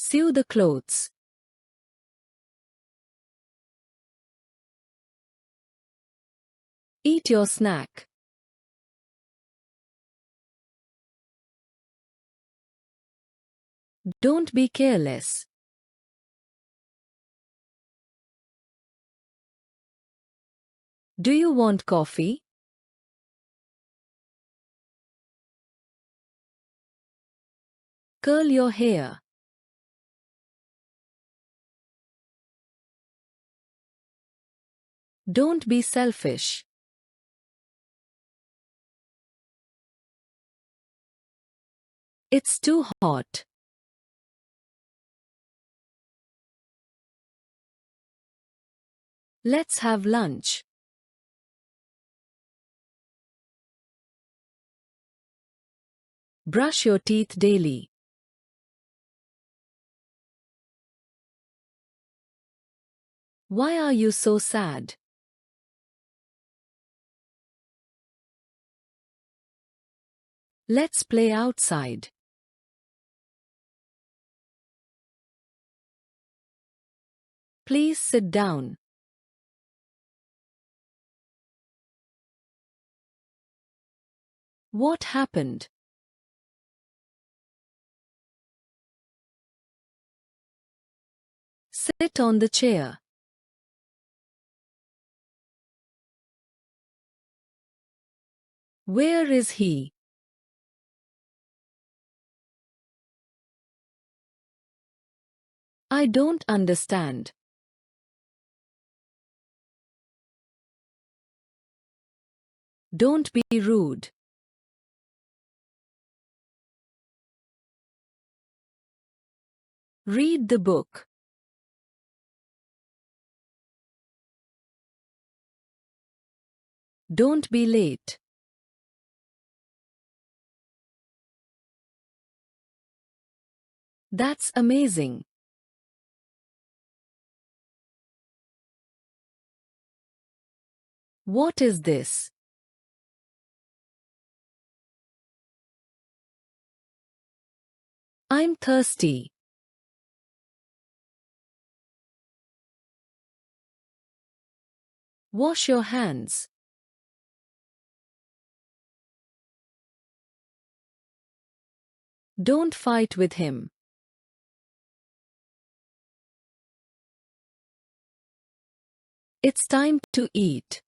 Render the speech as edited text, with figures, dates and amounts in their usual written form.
Sew the clothes. Eat your snack. Don't be careless. Do you want coffee? Curl your hair. Don't be selfish. It's too hot. Let's have lunch. Brush your teeth daily. Why are you so sad? Let's play outside. Please sit down. What happened? Sit on the chair. Where is he? I don't understand. Don't be rude. Read the book. Don't be late. That's amazing. What is this? I'm thirsty. Wash your hands. Don't fight with him. It's time to eat.